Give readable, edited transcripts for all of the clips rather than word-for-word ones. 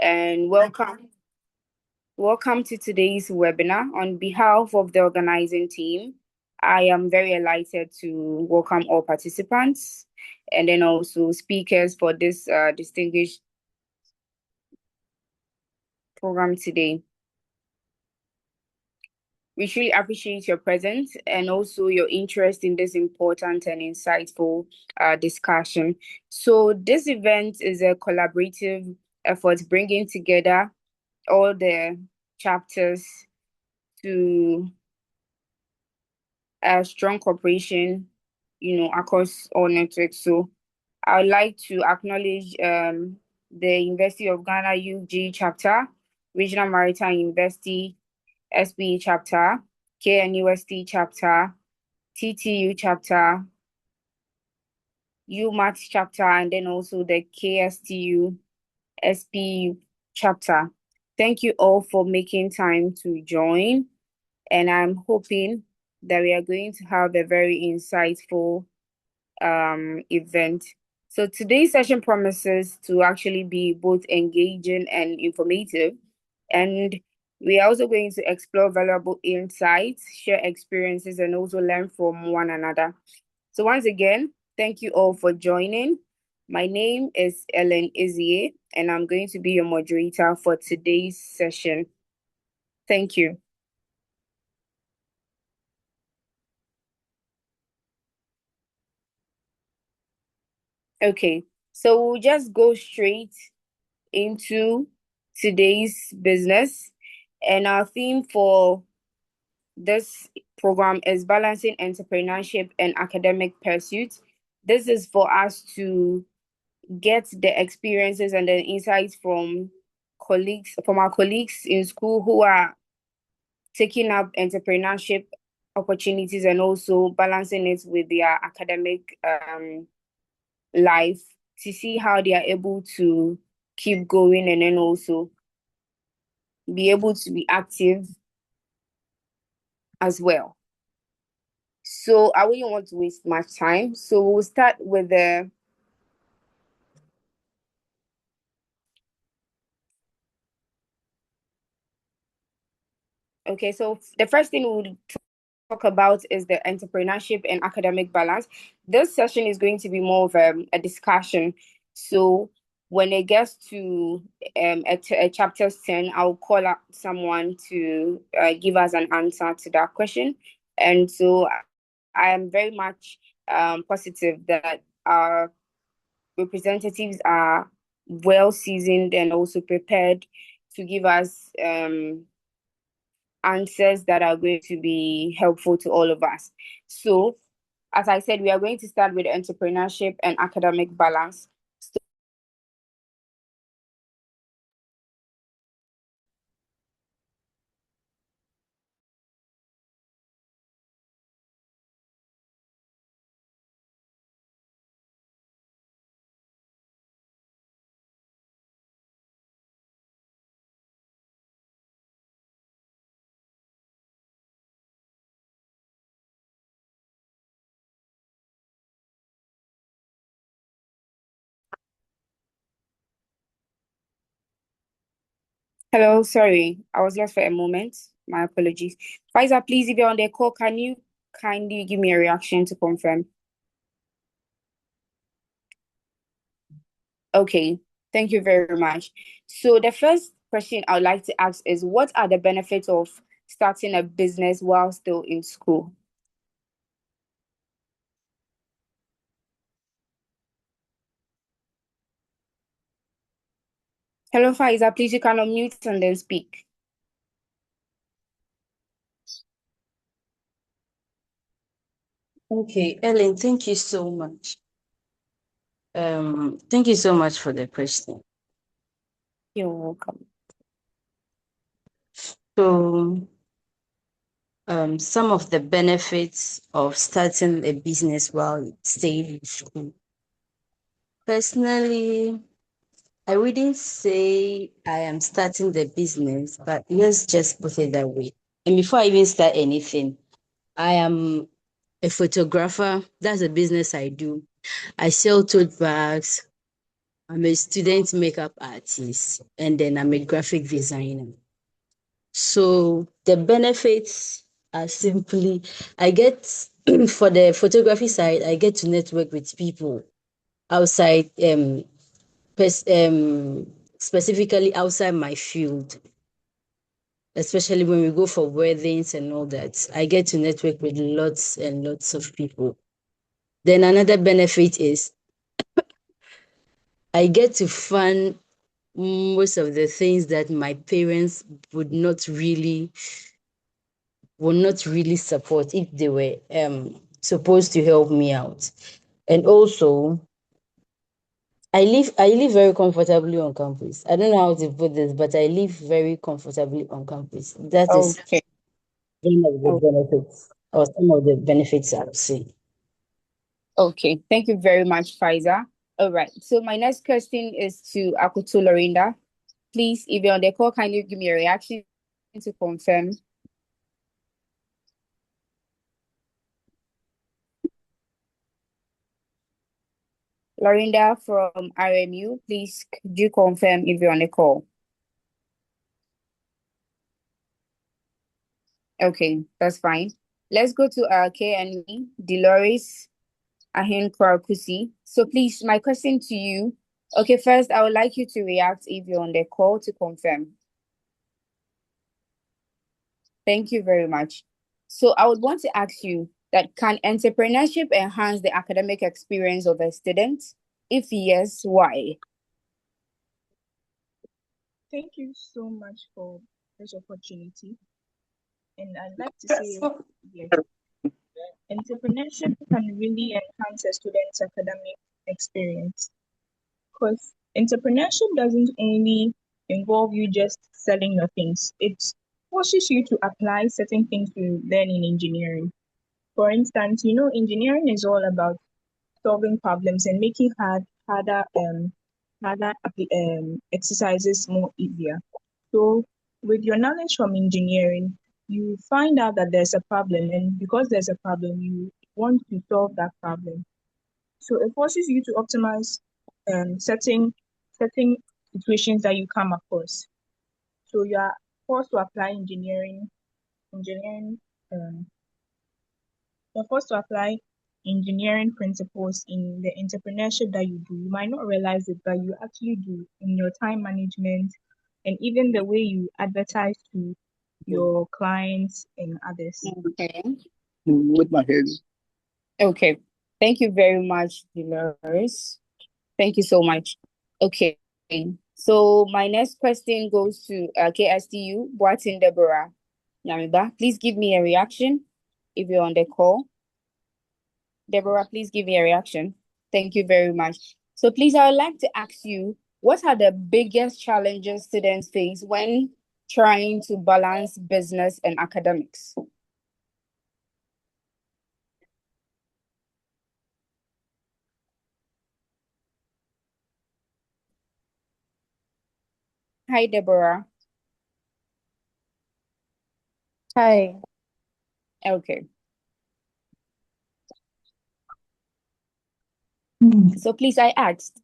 and welcome to today's webinar. On behalf of the organizing team, I am very delighted to welcome all participants and then also speakers for this distinguished program today. We truly appreciate your presence and also your interest in this important and insightful discussion. So this event is a collaborative effort bringing together all the chapters to a strong cooperation, across all networks. So I would like to acknowledge the University of Ghana UG chapter, Regional Maritime University SPE chapter, KNUST chapter, TTU chapter, UMAT chapter, and then also the KSTU SPU chapter. Thank you all for making time to join, and I'm hoping that we are going to have a very insightful event. So today's session promises to actually be both engaging and informative, and we are also going to explore valuable insights, share experiences, and also learn from one another. So once again, thank you all for joining. My name is Ellen Izie, and I'm going to be your moderator for today's session. Thank you. Okay, so we'll just go straight into today's business. And our theme for this program is balancing entrepreneurship and academic pursuits. This is for us to get the experiences and the insights from our colleagues in school who are taking up entrepreneurship opportunities and also balancing it with their academic life to see how they are able to keep going and then also be able to be active as well. So I wouldn't want to waste much time. So we'll start with the okay. So the first thing we'll talk about is the entrepreneurship and academic balance. This session is going to be more of a discussion. So when it gets to chapter 10, I'll call up someone to give us an answer to that question. And so I am very much positive that our representatives are well seasoned and also prepared to give us answers that are going to be helpful to all of us. So, as I said, we are going to start with entrepreneurship and academic balance. Hello, sorry, I was lost for a moment. My apologies. Faisal, please, if you're on the call, can you kindly give me a reaction to confirm? Okay, thank you very much. So the first question I would like to ask is, what are the benefits of starting a business while still in school? Hello, Faiza, please you can unmute and then speak. Okay, Ellen, thank you so much. Thank you so much for the question. You're welcome. So, some of the benefits of starting a business while staying in school. Personally, I wouldn't say I am starting the business, but let's just put it that way. And before I even start anything, I am a photographer. That's a business I do. I sell tote bags, I'm a student makeup artist, and then I'm a graphic designer. So the benefits are simply I get for the photography side, I get to network with people outside specifically outside my field, especially when we go for weddings and all that. I get to network with lots and lots of people. Then another benefit is I get to fund most of the things that my parents would not really support if they were supposed to help me out. And also I live very comfortably on campus. I don't know how to put this, but I live very comfortably on campus. That is Okay. one of the Oh, benefits, or some of the benefits I would say. okay. Thank you very much, Pfizer. All right. So my next question is to Akutu Lorinda. Please, if you're on the call, kindly give me a reaction to confirm. Lorinda from RMU, please could you confirm if you're on the call? Okay, that's fine. Let's go to our KNE, Dolores Ahin Kwarakusi. So please, my question to you. Okay, first, I would like you to react if you're on the call to confirm. Thank you very much. So I would want to ask you that can entrepreneurship enhance the academic experience of a student? If yes, why? Thank you so much for this opportunity. And I'd like to say, yes, entrepreneurship can really enhance a student's academic experience because entrepreneurship doesn't only involve you just selling your things, it forces you to apply certain things you learn in engineering. For instance, engineering is all about solving problems and making harder exercises more easier. So, with your knowledge from engineering, you find out that there's a problem, and because there's a problem, you want to solve that problem. So it forces you to optimize certain situations that you come across. So you are forced to apply engineering um, you're forced to apply engineering principles in the entrepreneurship that you do. You might not realize it, but you actually do in your time management and even the way you advertise to your clients and others. Okay. With my head. Okay. Thank you very much, Dolores. Thank you so much. Okay. So my next question goes to KSTU, Boatin Deborah Nyamiba. Please give me a reaction if you're on the call. Deborah, please give me a reaction. Thank you very much. So please, I would like to ask you, what are the biggest challenges students face when trying to balance business and academics? Hi, Deborah. Hi. Okay. So please, I asked,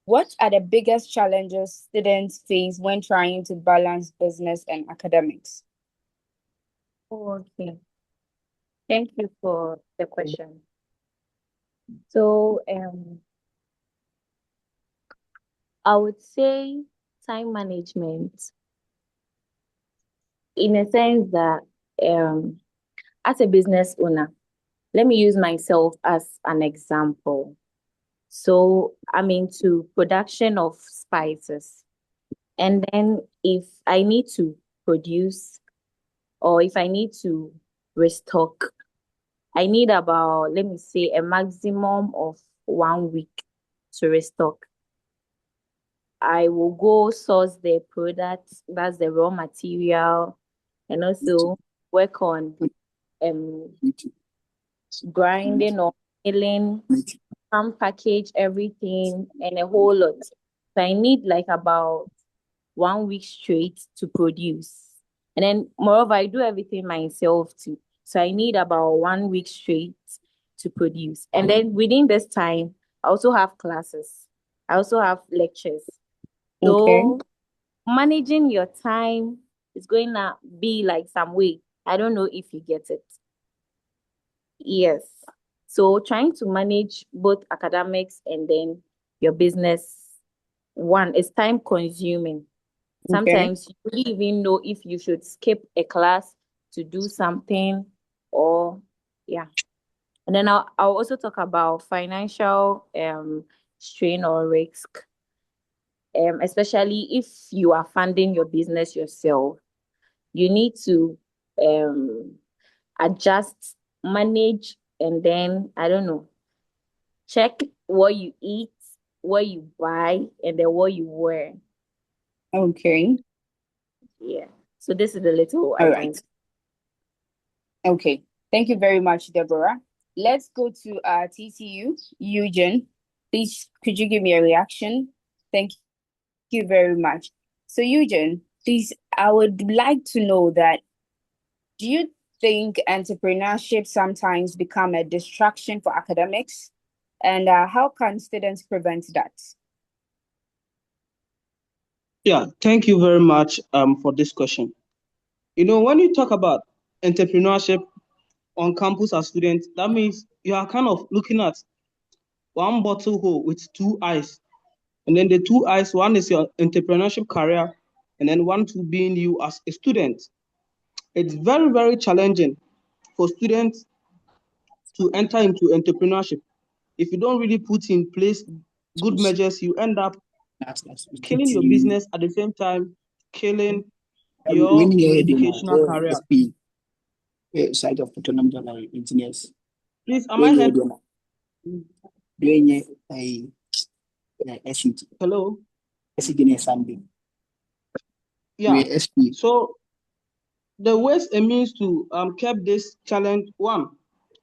what are the biggest challenges students face when trying to balance business and academics? Okay. Thank you for the question. So, I would say time management in a sense that, um, as a business owner, let me use myself as an example. So, I'm into production of spices. And then if I need to produce or if I need to restock, I need about, let me say, a maximum of 1 week to restock. I will go source the product, that's the raw material, and also work on um grinding or milling, some package everything, and a whole lot. So I need like about 1 week straight to produce. And then moreover, I do everything myself too. So I need about 1 week straight to produce. And then within this time, I also have classes. I also have lectures. Okay. So managing your time is going to be like some way. I don't know if you get it. Yes. So trying to manage both academics and then your business, one, is time consuming. Okay. Sometimes you don't even know if you should skip a class to do something or yeah. And then I'll also talk about financial strain or risk, especially if you are funding your business yourself. You need to um adjust, manage, and then I don't know, check what you eat, what you buy, and then what you wear. Okay. Yeah. So this is the little All I right. can. Okay. Thank you very much, Deborah. Let's go to TCU, Eugene. Please, could you give me a reaction? Thank you very much. So, Eugene, please, I would like to know that do you think entrepreneurship sometimes become a distraction for academics? And how can students prevent that? Yeah, thank you very much for this question. When you talk about entrepreneurship on campus as students, that means you are kind of looking at one bottle hole with two eyes. And then the two eyes, one is your entrepreneurship career, and then one to being you as a student. It's very, very challenging for students to enter into entrepreneurship. If you don't really put in place good measures, you end up killing your business at the same time, killing When your you do educational career. SP, side of autonomous engineers, Please, am I when you heard? do doing a SCT, Hello? SCT Sunday, Yeah. SP. So the ways and means to keep this challenge, one,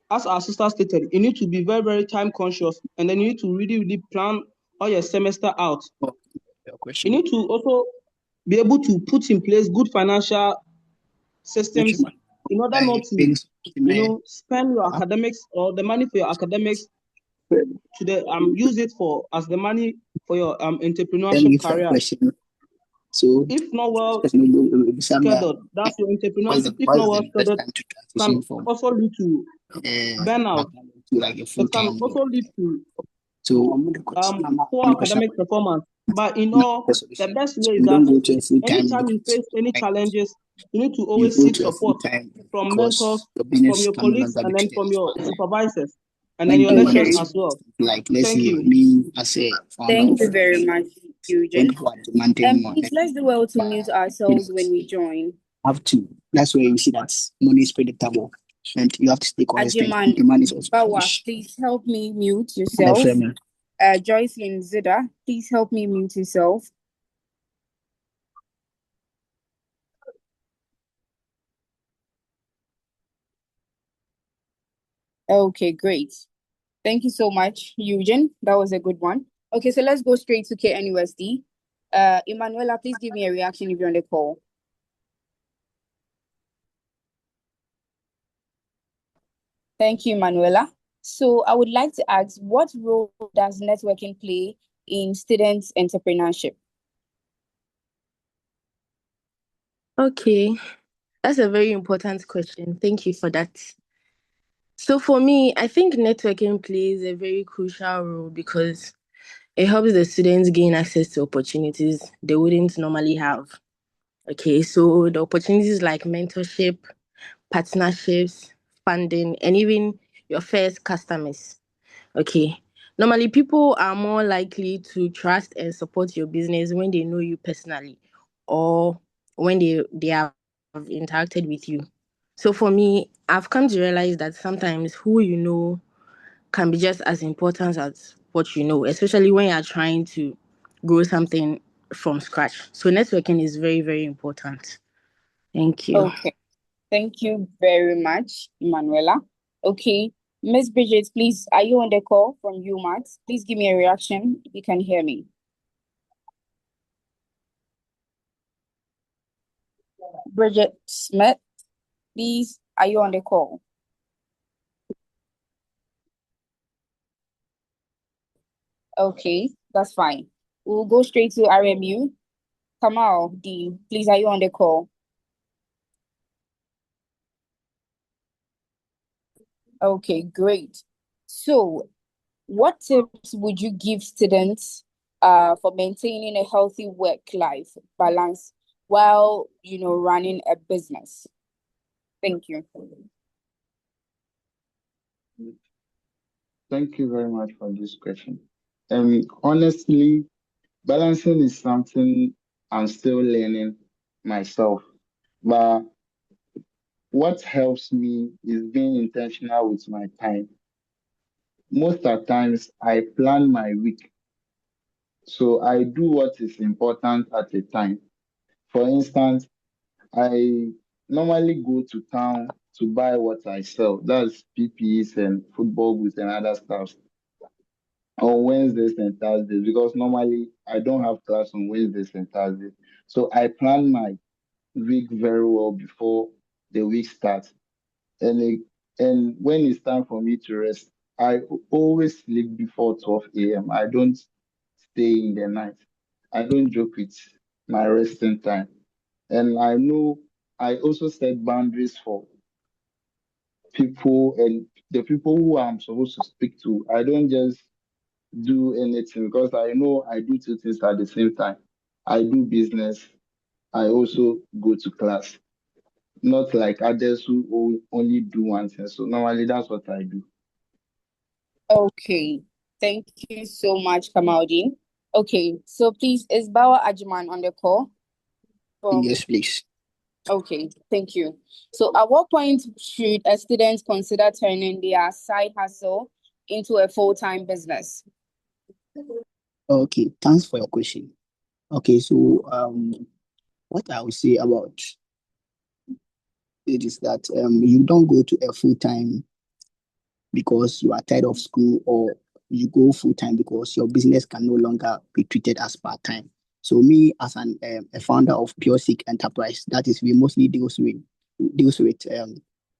as our sister stated, you need to be very, very time conscious, and then you need to really, really plan all your semester out. Your You question. need to also be able to put in place good financial systems in order not to, spend your academics or the money for your academics to use it for as the money for your entrepreneurship career. So, If not well what's scheduled, that's your entrepreneurship. If not well the best scheduled, time to can transition from also lead to burnout. to like a full It can time? also lead to So, poor academic performance. But in all, the best way is we that don't go to a full time. anytime you face any challenges, you need to You always go seek to a full support time from mentors, because your from business your can no colleagues, longer be and then from treated your as supervisors, and then when your you want lecturers Okay. as well. like let's Thank say you. me as a founder Thank of you very much, when Eugene. people are demanding more, Please, let's do well to mute ourselves when we join. have to. That's where you see that money is predictable, and you have to stay consistent. Ajiman Demand is also Bawa, huge. please help me mute The yourself. frame. Joycelyn Zida, please help me mute yourself. Okay, great. Thank you so much, Eugene. That was a good one. Okay, so let's go straight to KNUSD. Emanuela, please give me a reaction if you're on the call. Thank you, Manuela. So I would like to ask, what role does networking play in students' entrepreneurship? Okay, that's a very important question. Thank you for that. So for me, I think networking plays a very crucial role because it helps the students gain access to opportunities they wouldn't normally have. Okay, so the opportunities like mentorship, partnerships, funding, and even your first customers. Okay. Normally, people are more likely to trust and support your business when they know you personally or when they have interacted with you. So for me, I've come to realize that sometimes who you know can be just as important as what you know, especially when you're trying to grow something from scratch. So networking is very, very important. Thank you. Okay, thank you very much, Manuela. Okay, Miss Bridget, please, are you on the call from UMass? Please give me a reaction if you can hear me. Bridget Smith, please, are you on the call? Okay, That's fine. We'll go straight to RMU. Kamal, Dean, please, are you on the call? Okay, great. So, what tips would you give students for maintaining a healthy work-life balance while, running a business? Thank you. Thank you very much for this question. Honestly, balancing is something I'm still learning myself. But what helps me is being intentional with my time. Most of the times, I plan my week, so I do what is important at a time. For instance, I normally go to town to buy what I sell. That's PPEs and football boots and other stuff on Wednesdays and Thursdays because normally I don't have class on Wednesdays and Thursdays. So I plan my week very well before the week starts. And and when it's time for me to rest, I always sleep before 12 a.m. I don't stay in the night. I don't joke with my resting time. And I know I also set boundaries for people and the people who I'm supposed to speak to. I don't just do anything because I know I do two things at the same time. I do business. I also go to class. Not like others who only do one thing. So normally that's what I do. Okay. Thank you so much, Kamaldeen. Okay, so please, is Bawa Ajiman on the call? Yes, please. Okay, thank you. So at what point should a student consider turning their side hustle into a full-time business? Okay, thanks for your question. Okay, so what I would say about it is that you don't go to a full time because you are tired of school, or you go full time because your business can no longer be treated as part time. So me as a founder of Pure Seek Enterprise, that is we mostly deals with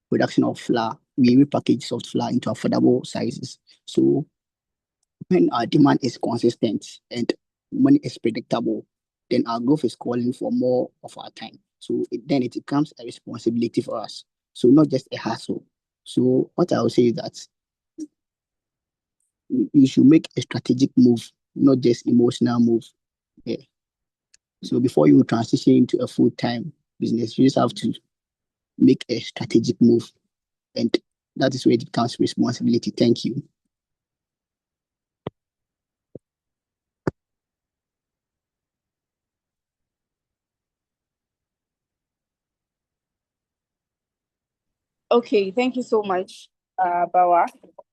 production of flour. We repackage soft flour into affordable sizes. So when our demand is consistent and money is predictable, then our growth is calling for more of our time. So then it becomes a responsibility for us. So not just a hassle. So what I would say is that you should make a strategic move, not just emotional move. Yeah. So before you transition into a full-time business, you just have to make a strategic move. And that is where it becomes responsibility. Thank you. Okay, thank you so much, Bawa.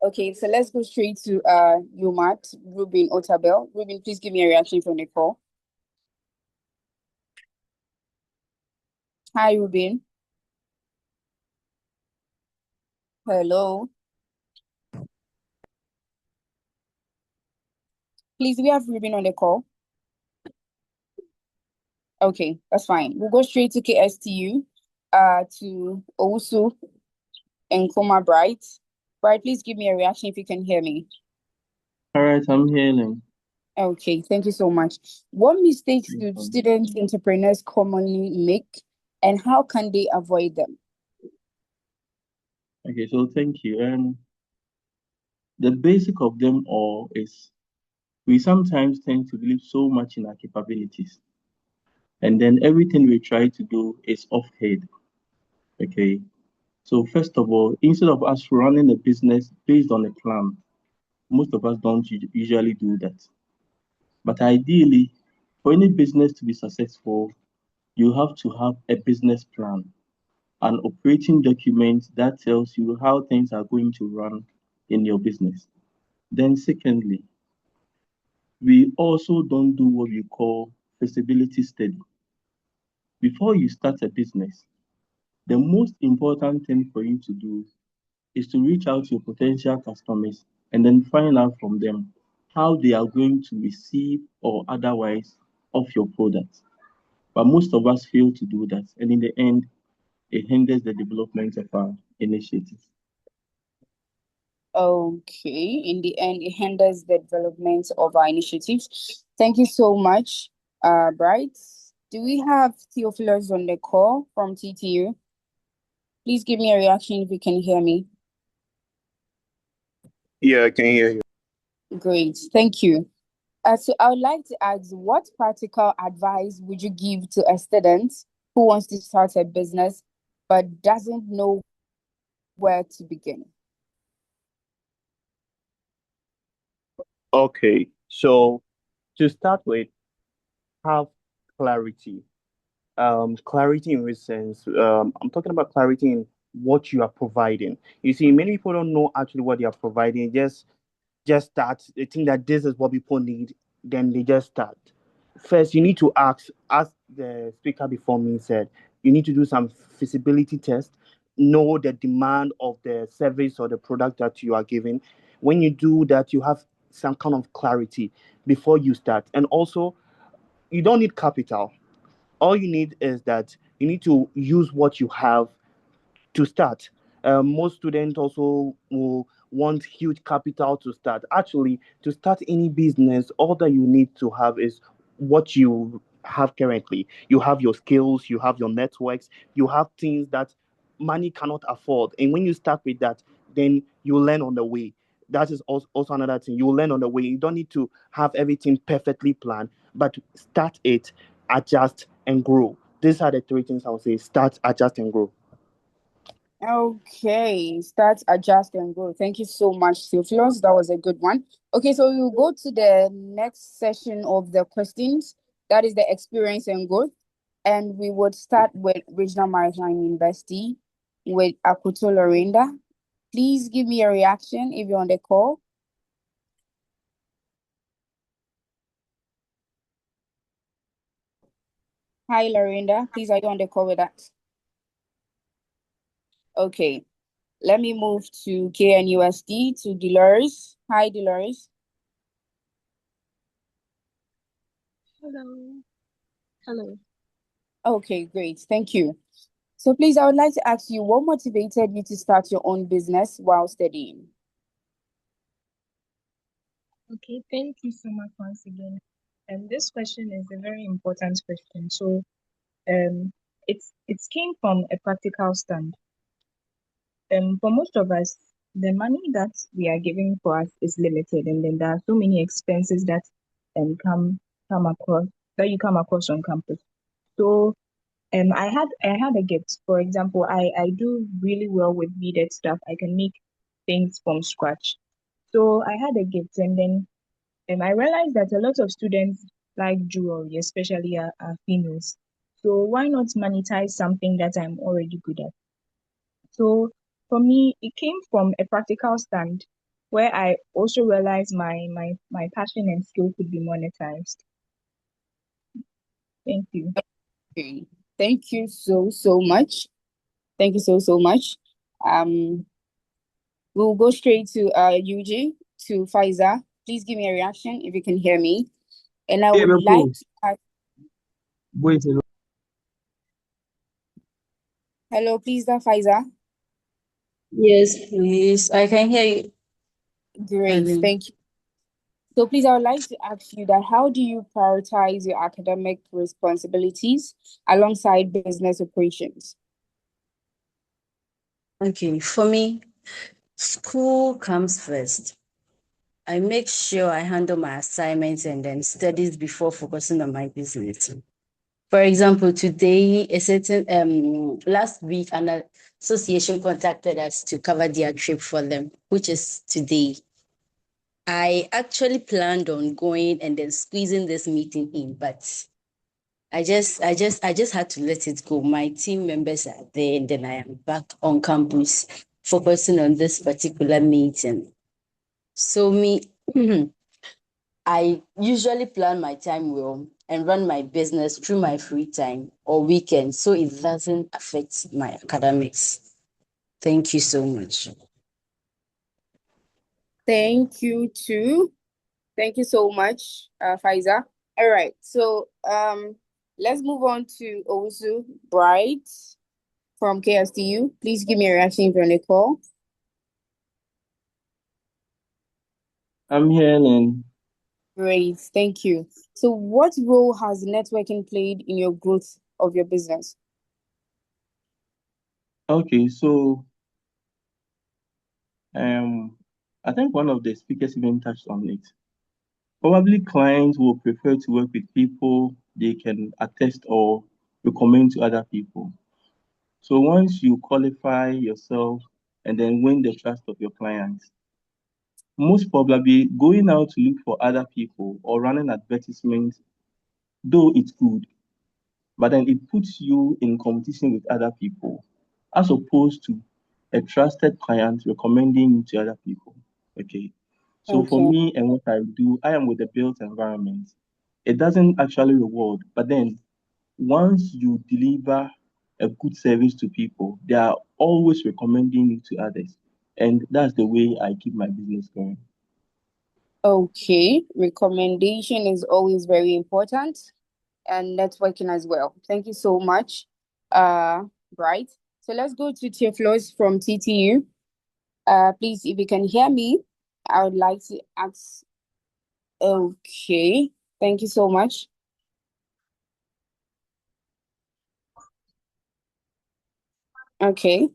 Okay, so let's go straight to UMAT, Ruben Otabel. Ruben, please give me a reaction from the call. Hi, Ruben. Hello. Please, do we have Ruben on the call? Okay, that's fine. We'll go straight to KSTU, to Owusu and Koma Bright. Bright, please give me a reaction if you can hear me. All right, I'm hearing. Okay, thank you so much. What mistakes do student entrepreneurs commonly make, and how can they avoid them? Okay, so thank you. The basic of them all is we sometimes tend to believe so much in our capabilities, and then everything we try to do is off head. Okay, so first of all, instead of us running a business based on a plan, most of us don't usually do that. But ideally, for any business to be successful, you have to have a business plan, an operating document that tells you how things are going to run in your business. Then, secondly, we also don't do what we call feasibility study. Before you start a business, the most important thing for you to do is to reach out to your potential customers and then find out from them how they are going to receive or otherwise of your product. But most of us fail to do that. And in the end, it hinders the development of our initiatives. Okay, in the end, it hinders the development of our initiatives. Thank you so much, Bright. Do we have Theophilus on the call from TTU? Please give me a reaction if you can hear me. Yeah, I can hear you. Great, thank you. So I would like to ask, what practical advice would you give to a student who wants to start a business but doesn't know where to begin? Okay, so to start with, have clarity. Clarity in which sense? I'm talking about clarity in what you are providing. You see, many people don't know actually what they are providing. Just start. They think that this is what people need, then they just start. First, you need to ask, as the speaker before me said, you need to do some feasibility test, know the demand of the service or the product that you are giving. When you do that, you have some kind of clarity before you start. And also, you don't need capital. All you need is that you need to use what you have to start. Most students also will want huge capital to start. Actually, to start any business, all that you need to have is what you have currently. You have your skills, you have your networks, you have things that money cannot afford. And when you start with that, then you learn on the way. That is also another thing. You learn on the way. You don't need to have everything perfectly planned, but start it, adjust, and grow. These are the three things I would say: start, adjust, and grow. Okay, start, adjust, and grow. Thank you so much, Theophilus. That was a good one. Okay, so we'll go to the next session of the questions. That is the experience and growth. And we would start with Regional Maritime University with Akuto Lorinda. Please give me a reaction if you're on the call. Hi, Lorinda. Please, are you on the call with us? Okay, let me move to KNUSD to Dolores. Hi, Dolores. Hello. Hello. Okay, great. Thank you. So please, I would like to ask you, what motivated you to start your own business while studying? Okay, thank you so much once again. And this question is a very important question. So um it came from a practical stand. For most of us, the money that we are giving for us is limited, and then there are so many expenses that come across that you come across on campus. So I had a gift. For example, I do really well with beaded stuff. I can make things from scratch. So I had a gift, and then I realized that a lot of students like jewelry, especially are females. So why not monetize something that I'm already good at? So for me, it came from a practical stand where I also realized my passion and skill could be monetized. Thank you. Okay. Thank you so much. Thank you so much. Um, we'll go straight to UG to Pfizer. Please give me a reaction if you can hear me. And I Yeah, would like bro. to ask, Wait a hello, please, that Pfizer. Yes, please. I can hear you. Great, Darling. thank you. So please, I would like to ask you that how do you prioritize your academic responsibilities alongside business operations? Okay, for me, school comes first. I make sure I handle my assignments and then studies before focusing on my business. For example, today, a certain last week, an association contacted us to cover their trip for them, which is today. I actually planned on going and then squeezing this meeting in, but I just had to let it go. My team members are there, and then I am back on campus focusing on this particular meeting. So me, I usually plan my time well and run my business through my free time or weekends so it doesn't affect my academics. Thank you so much. Thank you too. Thank you so much, Faiza. All right, so let's move on to Owusu Bright from KSTU. Please give me a reaction if you're on the call. I'm hearing. Great, thank you. So what role has networking played in your growth of your business? Okay, so I think one of the speakers even touched on it. Probably clients will prefer to work with people they can attest or recommend to other people. So once you qualify yourself and then win the trust of your clients, most probably going out to look for other people or running advertisements, though it's good, but then it puts you in competition with other people as opposed to a trusted client recommending you to other people. Okay. So for Okay. me and what I do, I am with the built environment. It doesn't actually reward, but then once you deliver a good service to people, they are always recommending you to others. And that's the way I keep my business going. Okay, recommendation is always very important and networking as well. Thank you so much. Bright. So let's go to Theophilus from TTU. Please, if you can hear me, I would like to ask. Okay, thank you so much. Okay.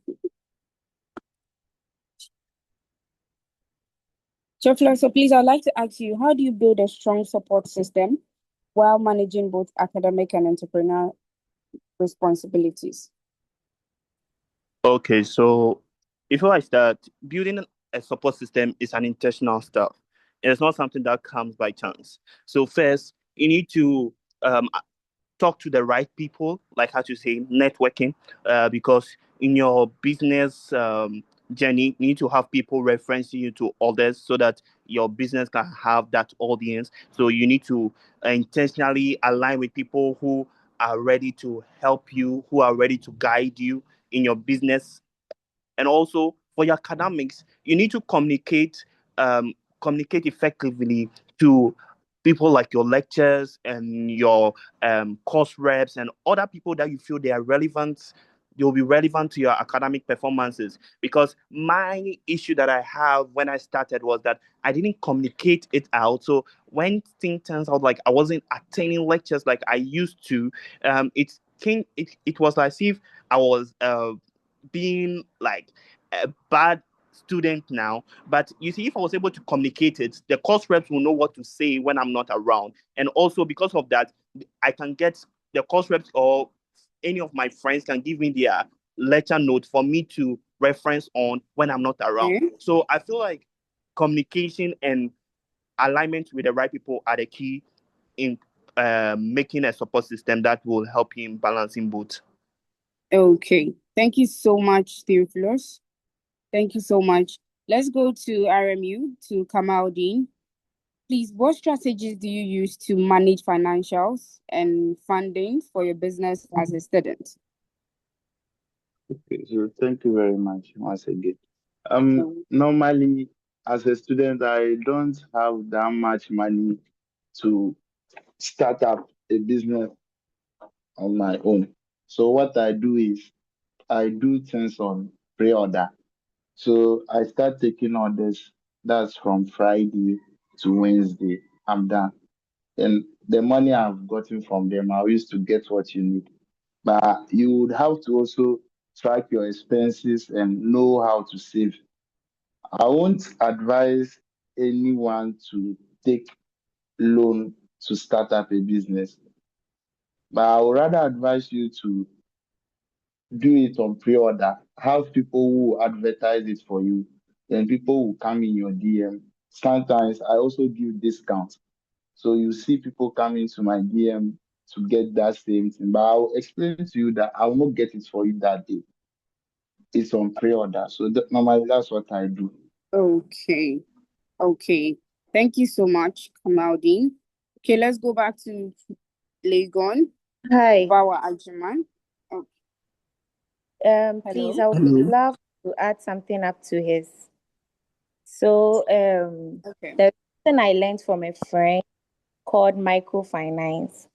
Theophilus, so please, I'd like to ask you, how do you build a strong support system while managing both academic and entrepreneurial responsibilities? Okay, so before I start, building a support system is an intentional stuff. It's not something that comes by chance. So first, you need to um, talk to the right people, like how to say networking, because in your business journey, you need to have people referencing you to others so that your business can have that audience. So you need to intentionally align with people who are ready to help you, who are ready to guide you in your business. And also for your academics, you need to communicate effectively to people like your lecturers and your course reps and other people that you feel they are relevant. They'll be relevant to your academic performances. Because my issue that I have when I started was that I didn't communicate it out. So when things turns out like I wasn't attending lectures like I used to, it was as if I was being like a bad student now. But you see, if I was able to communicate it, the course reps will know what to say when I'm not around. And also because of that, I can get the course reps or any of my friends can give me their lecture note for me to reference on when I'm not around. Okay. So I feel like communication and alignment with the right people are the key in making a support system that will help you in balancing both. Okay. Thank you so much, Theophilus. Thank you so much. Let's go to RMU, to Kamaldeen. Please, what strategies do you use to manage financials and funding for your business as a student? Okay, so thank you very much once again. Um, Normally, as a student, I don't have that much money to start up a business on my own. So what I do is I do things on pre-order. So I start taking orders. That's from Friday to Wednesday. I'm done. And the money I've gotten from them, I used to get what you need. But you would have to also track your expenses and know how to save. I won't advise anyone to take loan to start up a business, but I would rather advise you to do it on pre-order. Have people who advertise it for you. Then people will come in your DM. Sometimes I also give discounts. So you see people coming to my DM to get that same thing. But I'll explain to you that I will not get it for you that day. It's on pre-order. So normally that's what I do. okay. Okay. Thank you so much, Kamaldeen. Okay, let's go back to Legon, Hi. Bawa Ajiman. Oh, Please, hello. I would Hello. love to add something up to his. So, Okay. there's something I learned from a friend called microfinance.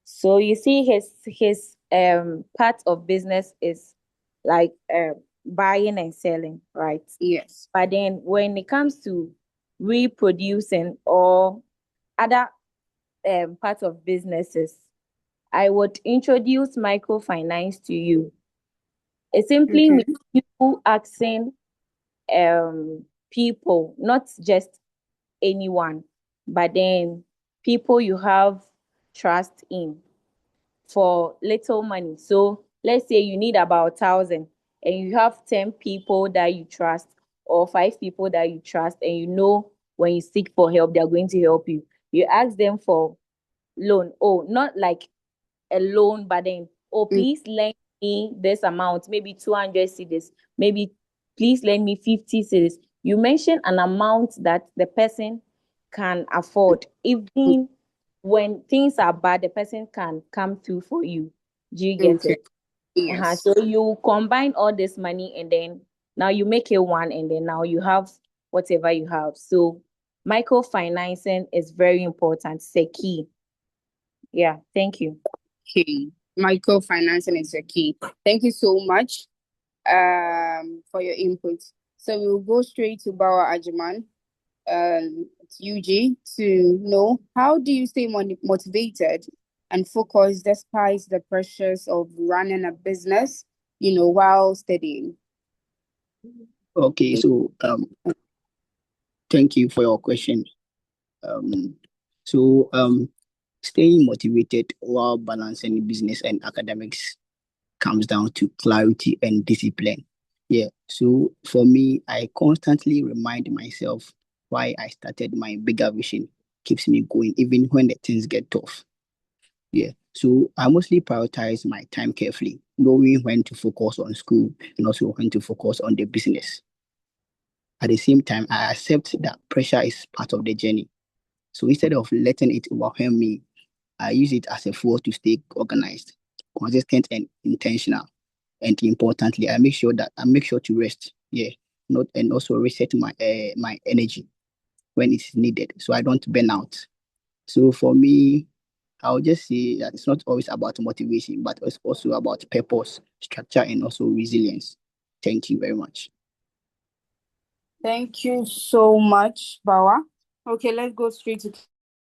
So you see, his part of business is like buying and selling, right? Yes. But then when it comes to reproducing or other parts of businesses, I would introduce microfinance to you. It simply Okay. means you asking people, not just anyone, but then people you have trust in for little money. So let's say you need about 1,000 and you have 10 people that you trust or 5 people that you trust, and you know when you seek for help, they're going to help you. You ask them for loan. Oh, not like a loan, but then, oh, Mm, please lend me this amount, maybe 200 cedis, maybe please lend me 50 cedis. You mention an amount that the person can afford. Even when things are bad, the person can come through for you. Do you get okay. it? Yes. So you combine all this money and then now you make it one, and then now you have whatever you have. So microfinancing is very important. It's a key. Yeah, thank you. Okay. Microfinancing is the key. Thank you so much for your input. So we'll go straight to Bawa Ajiman, UG, to know how do you stay motivated and focused despite the pressures of running a business, while studying. Okay, so thank you for your question. Um, so staying motivated while balancing business and academics comes down to clarity and discipline. Yeah. So for me, I constantly remind myself why I started. My bigger vision keeps me going even when the things get tough. Yeah. So I mostly prioritize my time carefully, knowing when to focus on school and also when to focus on the business. At the same time, I accept that pressure is part of the journey. So instead of letting it overwhelm me, I use it as a force to stay organized, consistent, and intentional. And importantly, I make sure to rest. Yeah, not and also reset my energy when it's needed, so I don't burn out. So for me, I'll just say that it's not always about motivation, but it's also about purpose, structure, and also resilience. Thank you very much. Thank you so much, Bawa. Okay, let's go straight to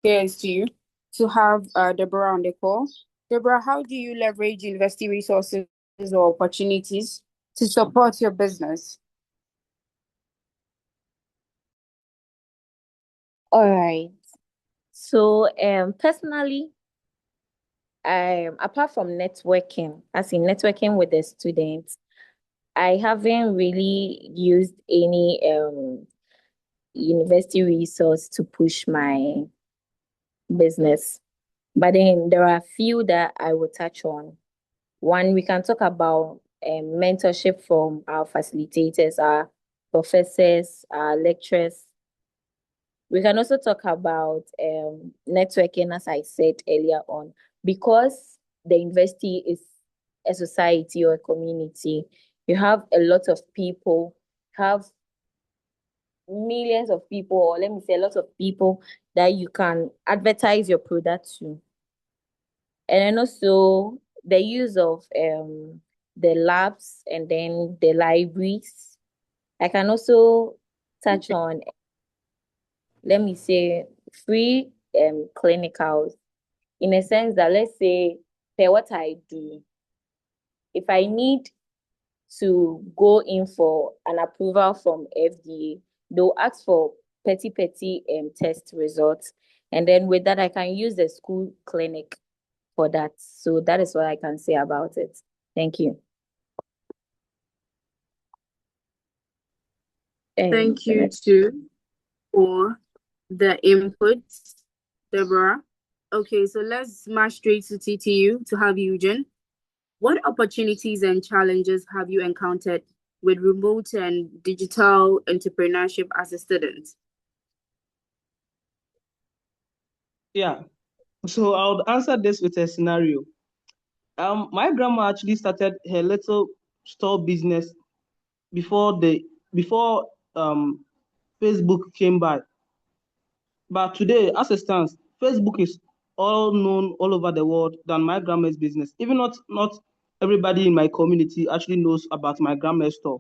KSTU to have Deborah on the call. Deborah, how do you leverage university resources or opportunities to support your business? All right. So, personally, apart from networking, as in networking with the students, I haven't really used any university resource to push my business. But then there are a few that I will touch on. One, we can talk about mentorship from our facilitators, our professors, our lecturers. We can also talk about networking, as I said earlier on, because the university is a society or a community. You have a lot of people, have millions of people, or let me say a lot of people that you can advertise your product to. And then also the use of the labs and then the libraries. I can also touch on, let me say, free clinicals, in a sense that, let's say, per what I do, if I need to go in for an approval from FDA, they'll ask for petty test results. And then with that, I can use the school clinic for that. So that is what I can say about it. Thank you. Thank you too for the input, Deborah. Okay, so let's smash straight to TTU to have Eugene. What opportunities and challenges have you encountered with remote and digital entrepreneurship as a student? Yeah. So I would answer this with a scenario. My grandma actually started her little store business before before Facebook came by. But today, as it stands, Facebook is all known all over the world than my grandma's business. Even not everybody in my community actually knows about my grandma's store.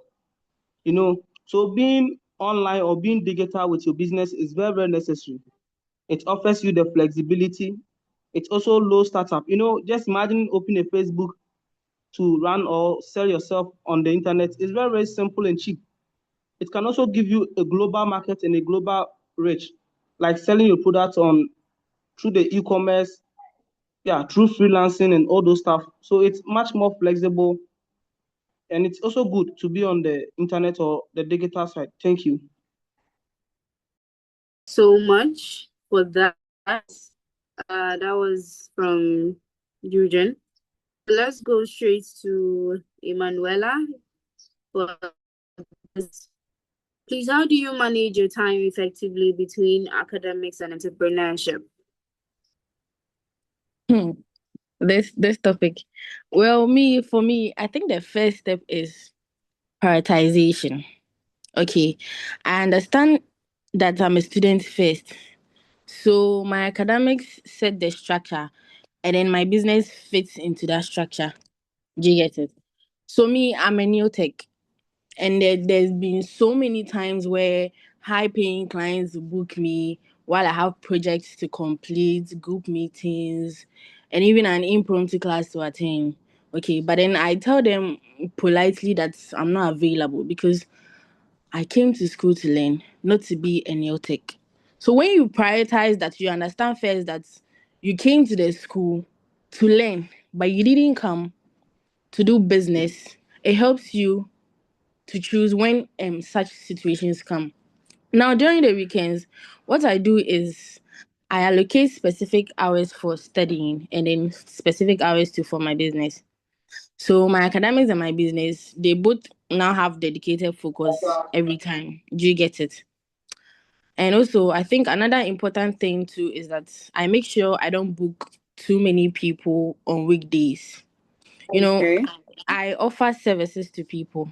So being online or being digital with your business is very, very necessary. It offers you the flexibility. It's also low startup. Just imagine opening a Facebook to run or sell yourself on the internet. It's very, very simple and cheap. It can also give you a global market and a global reach, like selling your products on through the e-commerce, through freelancing and all those stuff. So it's much more flexible, and it's also good to be on the internet or the digital side. Thank you. So much for that. That was from Eugene. Let's go straight to Emanuela for this. Please, how do you manage your time effectively between academics and entrepreneurship? This topic. Well, for me, I think the first step is prioritization. Okay. I understand that I'm a student first. So my academics set the structure and then my business fits into that structure. Do you get it? So I'm a new tech. And there's been so many times where high paying clients book me while I have projects to complete, group meetings, and even an impromptu class to attend. Okay, but then I tell them politely that I'm not available because I came to school to learn, not to be a nail tech. So when you prioritize that, you understand first that you came to the school to learn, but you didn't come to do business. It helps you to choose when such situations come. Now, during the weekends, what I do is I allocate specific hours for studying and then specific hours for my business. So my academics and my business, they both now have dedicated focus every time. Do you get it? And also, I think another important thing too is that I make sure I don't book too many people on weekdays. You know, Okay. I offer services to people.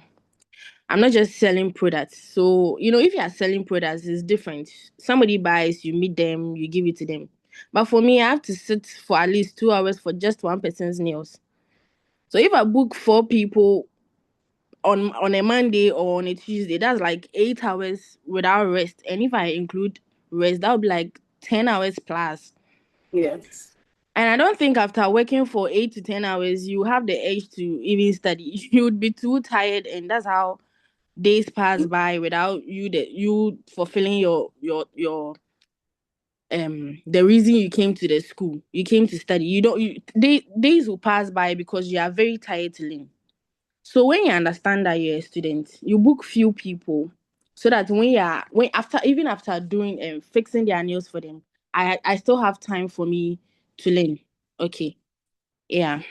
I'm not just selling products. So, if you are selling products, it's different. Somebody buys, you meet them, you give it to them. But for me, I have to sit for at least 2 hours for just one person's nails. So if I book 4 people on a Monday or on a Tuesday, that's like 8 hours without rest. And if I include rest, that would be like 10 hours plus. Yes. And I don't think after working for 8 to 10 hours, you have the edge to even study. You would be too tired, and that's how days pass by without you fulfilling your the reason you came to the school. You came to study. Days will pass by because you are very tired to learn. So when you understand that you're a student, you book few people so that when after doing fixing their nails for them, I still have time for me to learn. Okay. Yeah.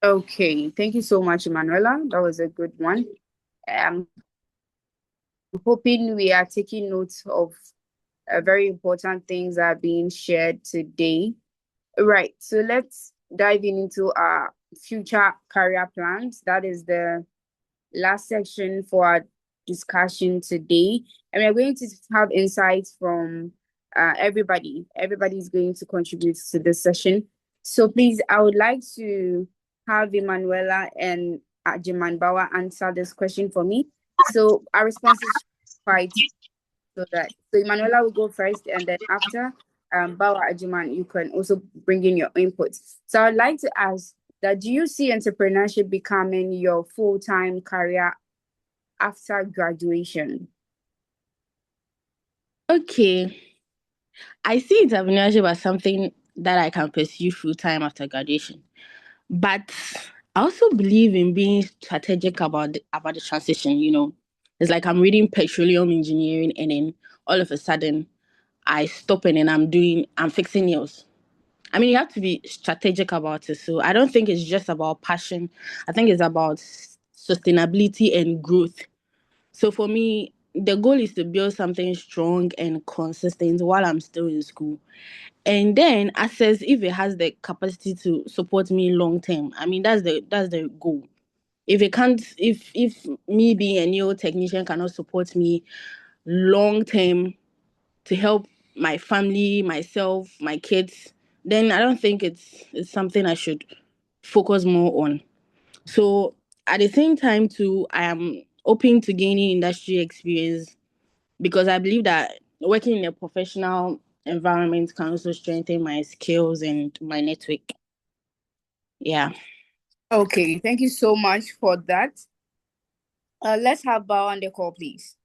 Okay. Thank you so much, Emanuela. That was a good one. I'm hoping we are taking notes of very important things that are being shared today. Right. So let's dive into our future career plans. That is the last section for our discussion today. And we're going to have insights from everybody. Everybody is going to contribute to this session. So please, I would like to have Emanuela and Jiman Bawa answer this question for me. So our response is quite so Emanuela will go first, and then after Bawa Ajiman, you can also bring in your inputs. So I'd like to ask that, do you see entrepreneurship becoming your full-time career after graduation? Okay. I see entrepreneurship as something that I can pursue full time after graduation. But I also believe in being strategic about the transition, It's like I'm reading petroleum engineering and then all of a sudden I stop and then I'm fixing nails. I mean, you have to be strategic about it. So I don't think it's just about passion. I think it's about sustainability and growth. So for me, the goal is to build something strong and consistent while I'm still in school. And then assess if it has the capacity to support me long term. I mean, that's the goal. If me being a new technician cannot support me long term to help my family, myself, my kids, then I don't think it's something I should focus more on. So at the same time too, open to gaining industry experience, because I believe that working in a professional environment can also strengthen my skills and my network. Yeah. Okay, thank you so much for that. Let's have Bao on the call, please.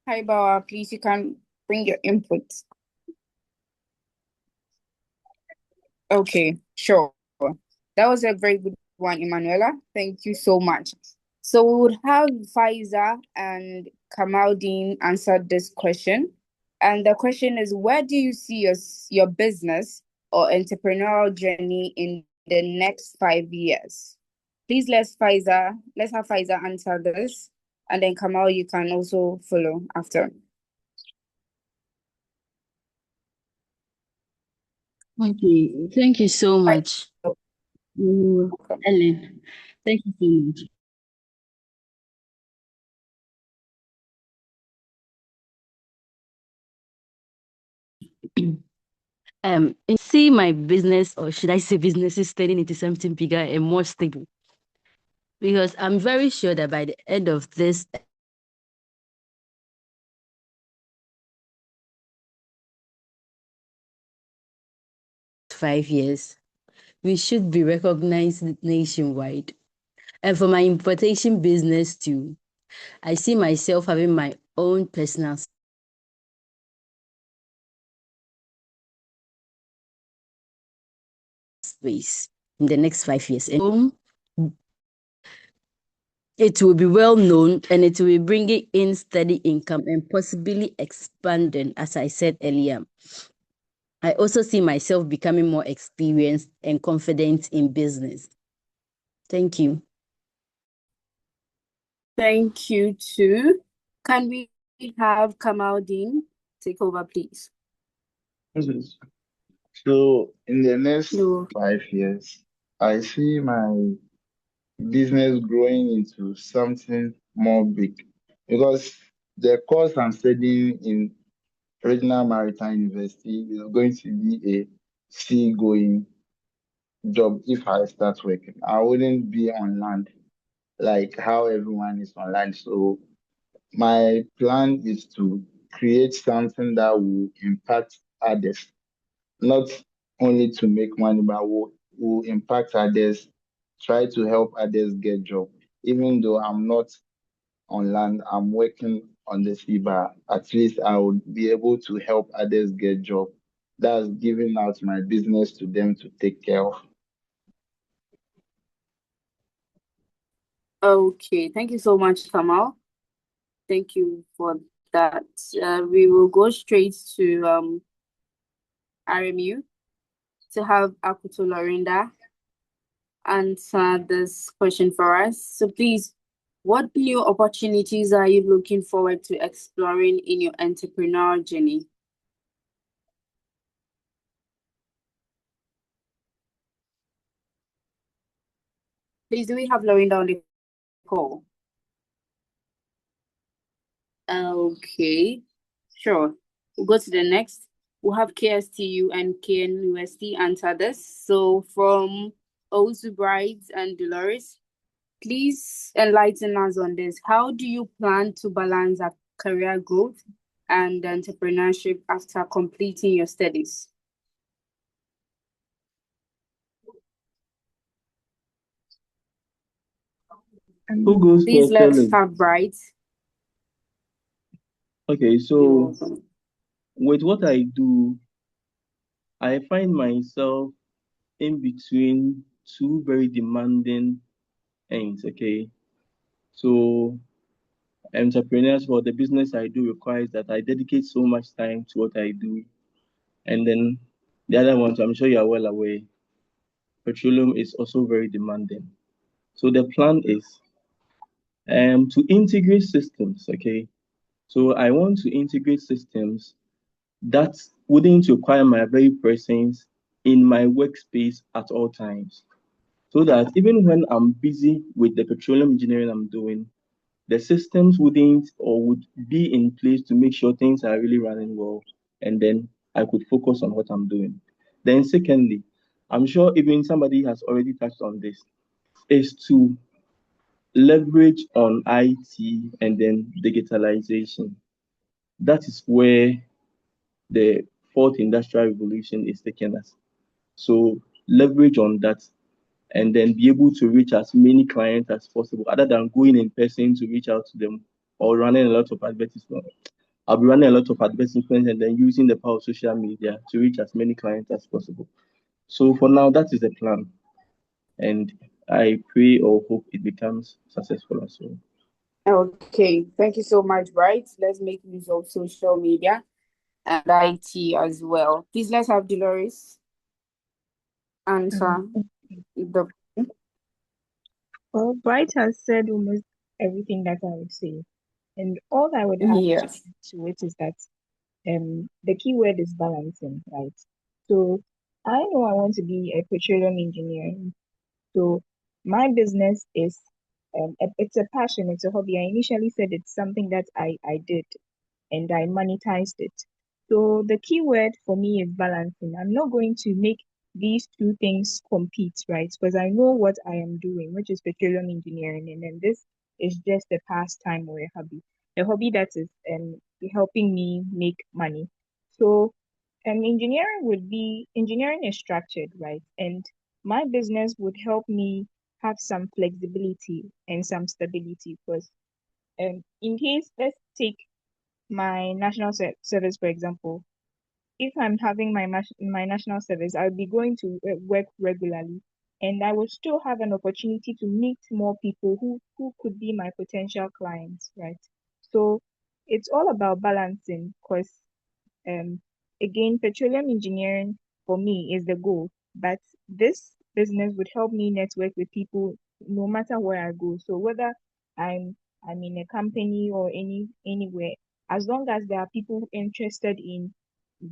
Hi, Bao. Please, you can bring your input. Okay, sure. That was a very good one, Emanuela. Thank you so much. So we would have Faiza and Kamaldeen answer this question. And the question is, where do you see your business or entrepreneurial journey in the next 5 years? Please let's have Faiza answer this. And then Kamal, you can also follow after. Okay, thank you so much. Ellen, thank you so much. See my business, or should I say businesses, turning into something bigger and more stable. Because I'm very sure that by the end of this 5 years, we should be recognized nationwide. And for my importation business too, I see myself having my own personal space in the next 5 years. And it will be well known, and it will be bringing in steady income and possibly expanding, as I said earlier. I also see myself becoming more experienced and confident in business. Thank you. Thank you too. Can we have Kamaldeen take over, please? So in the next No. 5 years, I see my business growing into something more big because the course I'm studying in Regional Maritime University is going to be a seagoing job if I start working. I wouldn't be on land like how everyone is on land. So my plan is to create something that will impact others, not only to make money, but will impact others, try to help others get job. Even though I'm not on land, I'm working on the sea, but at least I would be able to help others get job. That's giving out my business to them to take care of. Okay, thank you so much, Kamal. Thank you for that. We will go straight to RMU to have Akuto Lorinda answer this question for us. So please, what new opportunities are you looking forward to exploring in your entrepreneurial journey? Please, do we have Lorinda on the call? Okay, sure. We'll go to the next. We'll have KSTU and KNUST answer this. So from Owusu Brides and Dolores, please enlighten us on this. How do you plan to balance a career growth and entrepreneurship after completing your studies? Who goes Please first, let's Ellen? have Brides. Okay, You're so welcome. with what I do, I find myself in between two very demanding ends. Okay, so entrepreneurs, for the business I do, requires that I dedicate so much time to what I do, and then the other one, so I'm sure you are well aware, petroleum is also very demanding. So the plan is to integrate systems. Okay, so I want to integrate systems that wouldn't require my very presence in my workspace at all times. So that even when I'm busy with the petroleum engineering I'm doing, the systems wouldn't or would be in place to make sure things are really running well. And then I could focus on what I'm doing. Then, secondly, I'm sure even somebody has already touched on this, is to leverage on IT and then digitalization. That is where the fourth industrial revolution is taking us. So leverage on that and then be able to reach as many clients as possible, other than going in person to reach out to them or running a lot of advertisements. I'll be running a lot of advertisements and then using the power of social media to reach as many clients as possible. So for now, that is the plan. And I pray or hope it becomes successful as well. Okay, thank you so much, Bright. Let's make use of social media and IT as well. Please let's have Dolores answer Um, the well, Bright has said almost everything that I would say. And all I would add yes. to it is that the key word is balancing, right? So I know I want to be a petroleum engineer. So my business is it's a passion, it's a hobby. I initially said it's something that I did and I monetized it. So the key word for me is balancing. I'm not going to make these two things compete, right? Because I know what I am doing, which is petroleum engineering, and then this is just a pastime or a hobby that is helping me make money. So engineering is structured, right? And my business would help me have some flexibility and some stability because in case let's take my service, for example, if I'm having my national service, I'll be going to work regularly, and I will still have an opportunity to meet more people who could be my potential clients, right? So it's all about balancing, because um, again, petroleum engineering for me is the goal, but this business would help me network with people no matter where I go. So whether I'm I'm in a company or anywhere, as long as there are people interested in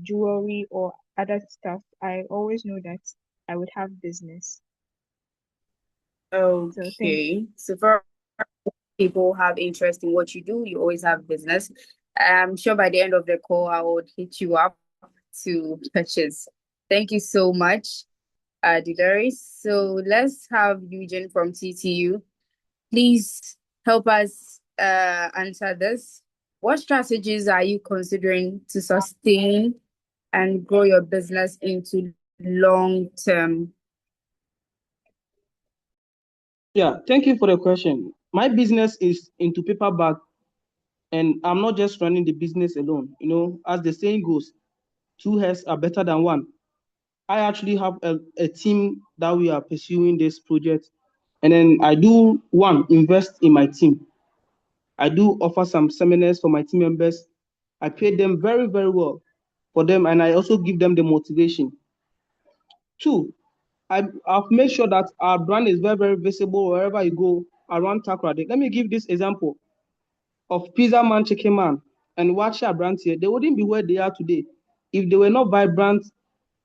jewelry or other stuff, I always know that I would have business. So thank Okay. So for people have interest in what you do, you always have business. I'm sure by the end of the call, I would hit you up to purchase. Thank you so much, Dolores. So let's have Eugene from TTU. Please help us answer this. What strategies are you considering to sustain and grow your business into long term? Yeah, thank you for the question. My business is into paper bag, and I'm not just running the business alone. As the saying goes, two heads are better than one. I actually have a team that we are pursuing this project. And then I do invest in my team. I do offer some seminars for my team members. I pay them very, very well for them, and I also give them the motivation. Two, I've made sure that our brand is very, very visible wherever you go around Takrady. Let me give this example of Pizza Man, Chicken Man, and Watcha brands here. They wouldn't be where they are today if they were not vibrant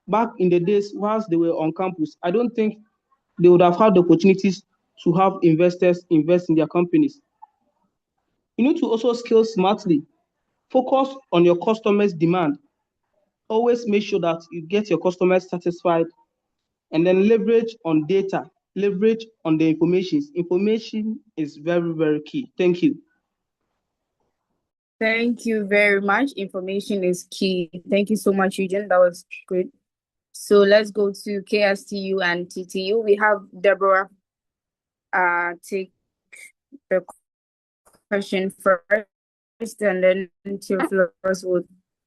back in the days whilst they were on campus. I don't think they would have had the opportunities to have investors invest in their companies. You need to also scale smartly. Focus on your customers' demand. Always make sure that you get your customers satisfied, and then leverage on data, leverage on the information. Information is very, very key. Thank you. Thank you very much. Information is key. Thank you so much, Eugene. That was good. So let's go to KSTU and TTU. We have Deborah take the question first, and then Theophilus will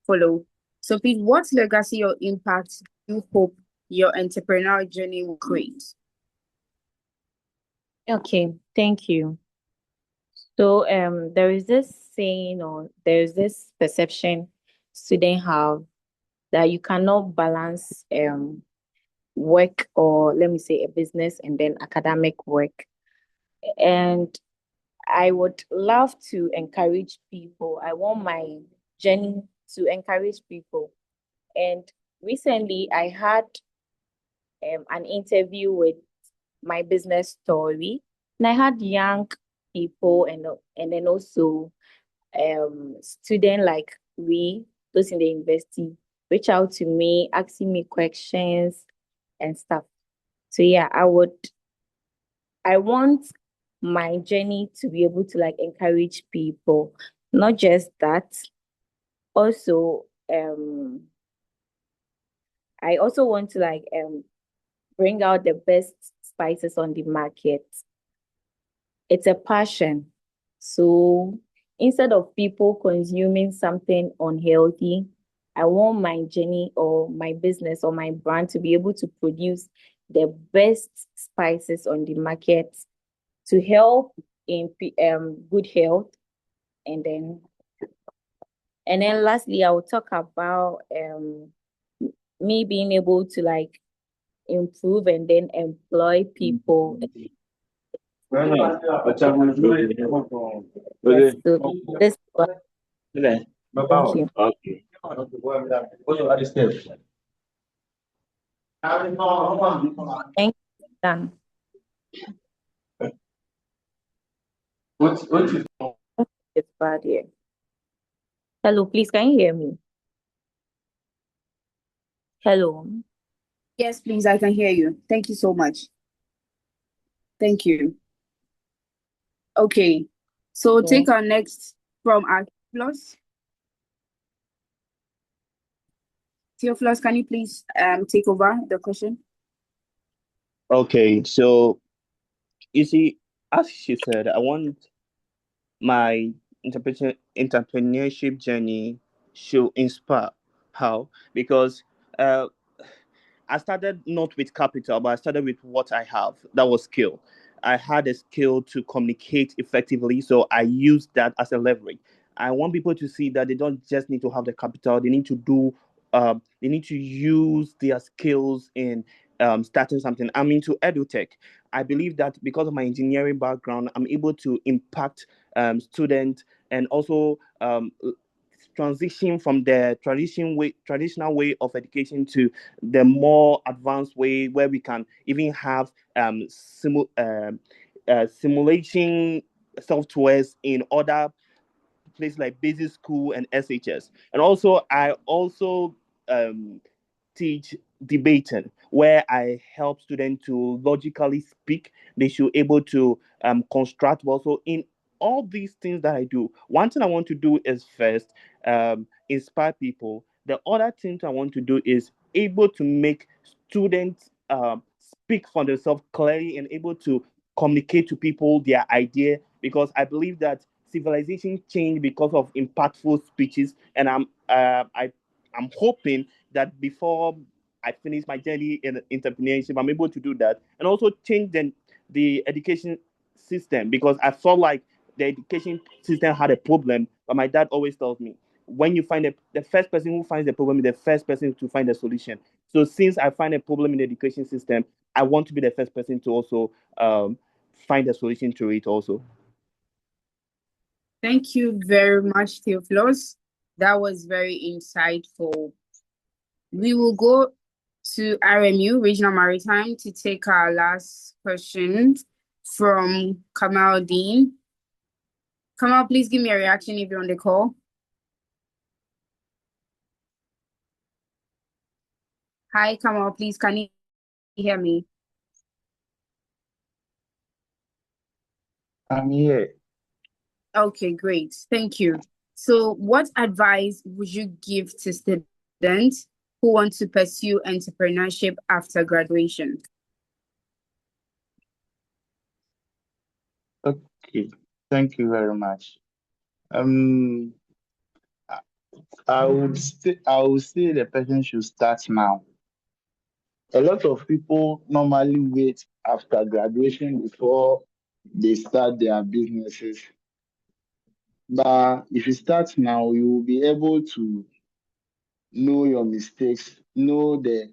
follow. So, Pete, what legacy or impact do you hope your entrepreneurial journey will create? Okay, thank you. So there is this saying or there is this perception students have that you cannot balance work, or let me say a business and then academic work. And I would love to encourage people. I want my journey to encourage people. And recently I had an interview with my business story, and I had young people and then also student like we, those in the university, reach out to me asking me questions, and stuff. So yeah, I want my journey to be able to like encourage people. Not just that, also I also want to like bring out the best spices on the market. It's a passion. So instead of people consuming something unhealthy, I want my journey or my business or my brand to be able to produce the best spices on the market to help in good health. And then lastly, I will talk about me being able to like improve and then employ people. Yes, so this one. Thank you. Okay. Thank you, Dan. It's bad here. Hello, please, can you hear me? Hello. Yes, please, I can hear you. Thank you so much. Thank you. Okay, so Yeah. take our next from our Theophilus. Theophilus, can you please take over the question? Okay, so you see, as she said, I want my entrepreneurship journey should inspire. How? Because uh, I started not with capital, but I started with what I have. That was skill. I had a skill to communicate effectively, so I used that as a leverage. I want people to see that they don't just need to have the capital; they need to do. They need to use their skills in starting something. I'm into edutech. I believe that because of my engineering background, I'm able to impact students and also transition from the traditional way of education to the more advanced way where we can even have simulation softwares in other places like basic school and SHS. And also, I also um, teach debating, where I help students to logically speak. They should able to construct. Also, in all these things that I do, one thing I want to do is first inspire people. The other thing I want to do is able to make students speak for themselves clearly and able to communicate to people their idea, because I believe that civilization changed because of impactful speeches, and I'm hoping that before I finish my journey in entrepreneurship, I'm able to do that and also change the education system, because I felt like the education system had a problem. But my dad always tells me, when you find the first person who finds the problem is the first person to find the solution. So since I find a problem in the education system, I want to be the first person to also find a solution to it also. Thank you very much, Theophilus. That was very insightful. We will go to RMU, Regional Maritime, to take our last question from Kamal Dean. Kamal, please give me a reaction if you're on the call. Hi, Kamal, please, can you hear me? I'm here. Okay, great. Thank you. So what advice would you give to students who want to pursue entrepreneurship after graduation? Okay, thank you very much. Um, I would say the person should start now. A lot of people normally wait after graduation before they start their businesses. But if you start now, you will be able to know your mistakes, know the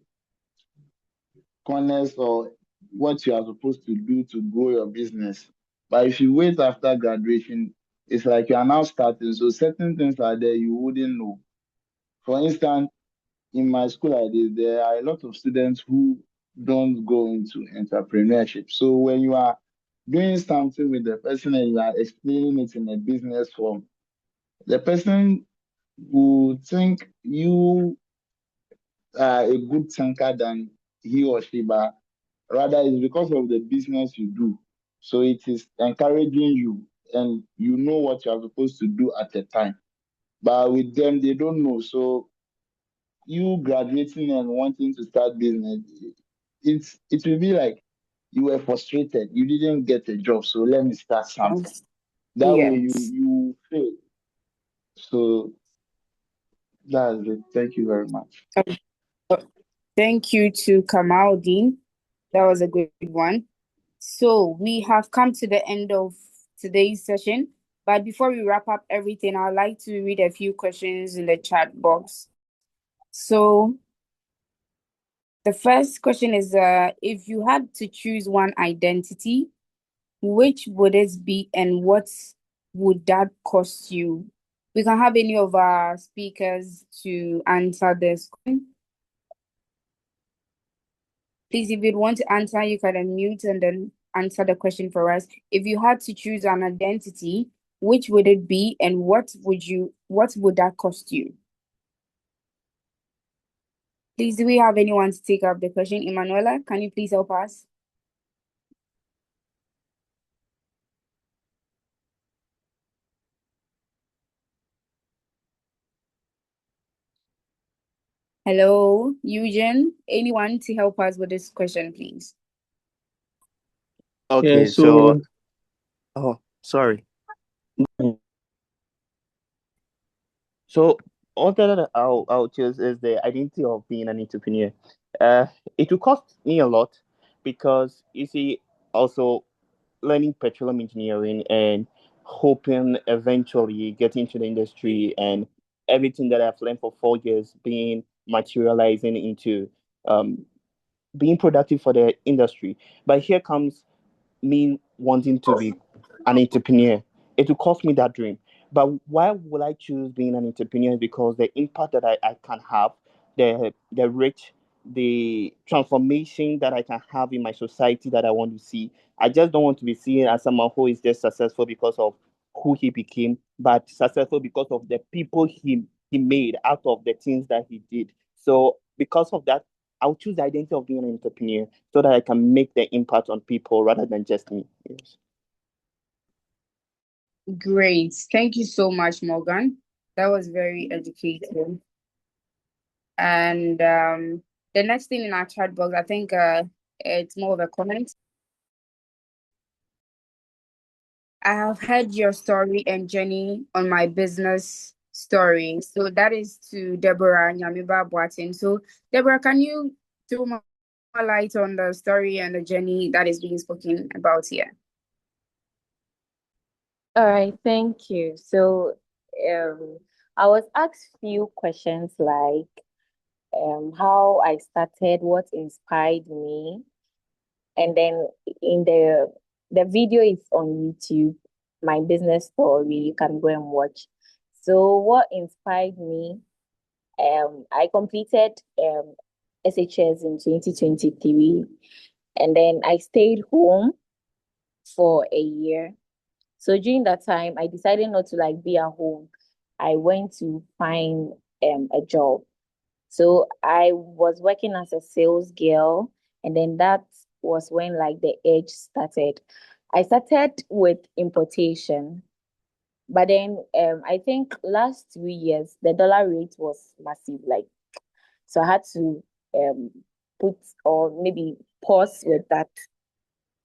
corners or what you are supposed to do to grow your business. But if you wait after graduation, it's like you are now starting. So certain things are there you wouldn't know. For instance, in my school I did, there are a lot of students who don't go into entrepreneurship. So when you are doing something with the person and you are explaining it in a business form, the person will think you are a good thinker than he or she, but rather it's because of the business you do. So it is encouraging you, and you know what you are supposed to do at the time. But with them, they don't know. So you graduating and wanting to start business, it will be like you were frustrated. You didn't get a job, so let me start something. That way Yes. you fail. So that's it. Thank you very much. Thank you to Kamaldeen. That was a good one. So we have come to the end of today's session. But before we wrap up everything, I'd like to read a few questions in the chat box. So the first question is if you had to choose one identity, which would it be and what would that cost you? We can have any of our speakers to answer this question. Please, if you'd want to answer, you can unmute and then answer the question for us. If you had to choose an identity, which would it be and what would that cost you? Please, do we have anyone to take up the question? Emanuela, can you please help us? Hello, Eugene. Anyone to help us with this question, please? Yeah, Okay, so oh, sorry. So all that I'll choose is the identity of being an entrepreneur. Uh, it will cost me a lot because you see, also learning petroleum engineering and hoping eventually get into the industry and everything that I've learned for 4 years being materializing into um, being productive for the industry. But here comes me wanting to be an entrepreneur. It will cost me that dream. But why will I choose being an entrepreneur? Because the impact that I can have, the reach, the transformation that I can have in my society that I want to see. I just don't want to be seen as someone who is just successful because of who he became, but successful because of the people he made out of the things that he did. So because of that, I'll choose the identity of being an entrepreneur so that I can make the impact on people rather than just me. Yes. Great. Thank you so much, Morgan. That was very educative. And the next thing in our chat box, I think it's more of a comment. I have heard your story and journey on my business story. So that is to Deborah Nyamiba Boatin. So Deborah, can you throw more light on the story and the journey that is being spoken about here? All right, thank you. So, I was asked few questions like how I started, what inspired me, and then in the video is on YouTube, my business story. You can go and watch. So, what inspired me? I completed SHS in 2023, and then I stayed home for a year. So during that time, I decided not to like be at home. I went to find a job. So I was working as a sales girl, and then that was when like the edge started. I started with importation, but then I think last 2 years the dollar rate was massive, like so I had to um put or maybe pause with that.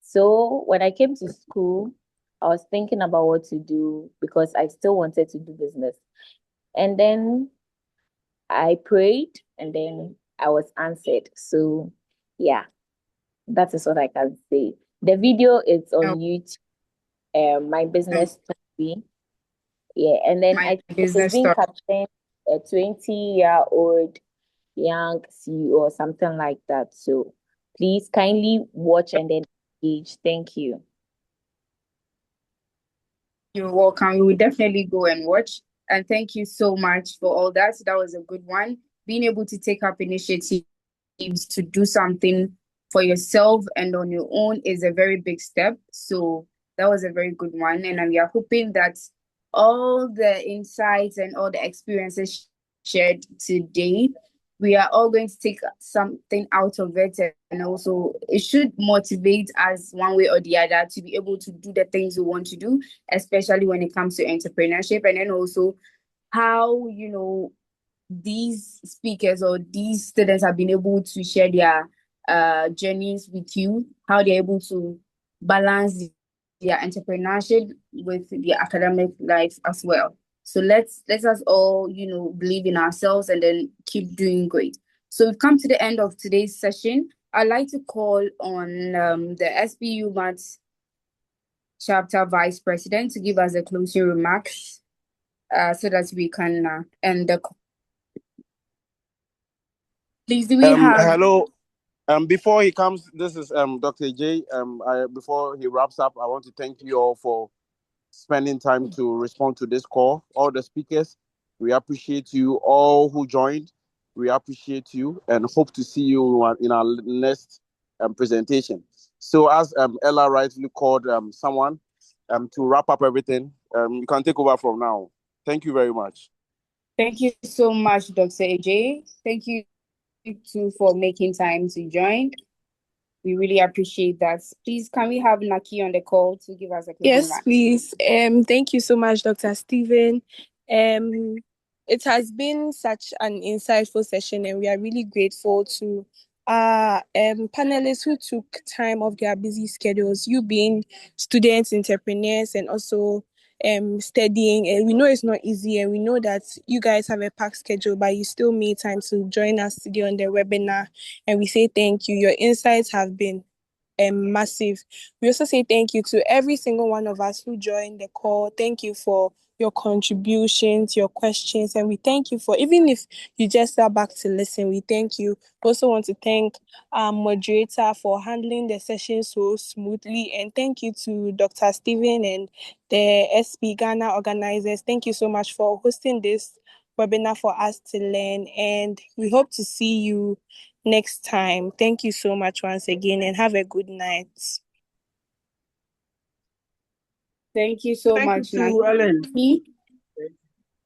So when I came to school, I was thinking about what to do because I still wanted to do business. And then I prayed and then I was answered. So yeah, that is what I can say. The video is on Oh, YouTube, my business story. Yeah, and then my I think it is business being story. captioned a 20-year-old young CEO or something like that. So please kindly watch and then engage. Thank you. You're welcome. We will definitely go and watch. And thank you so much for all that. That was a good one. Being able to take up initiatives to do something for yourself and on your own is a very big step. So that was a very good one. And we are hoping that all the insights and all the experiences shared today we are all going to take something out of it, and also it should motivate us one way or the other to be able to do the things we want to do, especially when it comes to entrepreneurship. And then also how, these speakers or these students have been able to share their journeys with you, how they're able to balance their entrepreneurship with their academic life as well. So let us all, believe in ourselves and then keep doing great. So we've come to the end of today's session. I'd like to call on the SPU Maths chapter vice president to give us the closing remarks so that we can end the call. Please, do we have... Hello. Before he comes, this is Dr. J. Before he wraps up, I want to thank you all for spending time to respond to this call. All the speakers, we appreciate you. All who joined, we appreciate you and hope to see you in our next presentation. So as Ella rightly called someone to wrap up everything, you can take over from now. Thank you very much. Thank you so much, Dr. AJ. Thank you too for making time to join. We really appreciate that. Please, can we have Naki on the call to give us a closing Yes, remarks? please. Thank you so much, Dr. Stephen. It has been such an insightful session, and we are really grateful to our panelists who took time off their busy schedules, you being students, entrepreneurs, and also studying. And we know it's not easy, and we know that you guys have a packed schedule, but you still made time to join us today on the webinar, and we say thank you. Your insights have been massive. We also say thank you to every single one of us who joined the call. Thank you for your contributions, your questions, and we thank you for, even if you just sat back to listen, we thank you. We also want to thank our moderator for handling the session so smoothly, and thank you to Dr. Stephen and the SP Ghana organizers. Thank you so much for hosting this webinar for us to learn, and we hope to see you next time. Thank you so much once again, and have a good night. Thank you so much, Naki.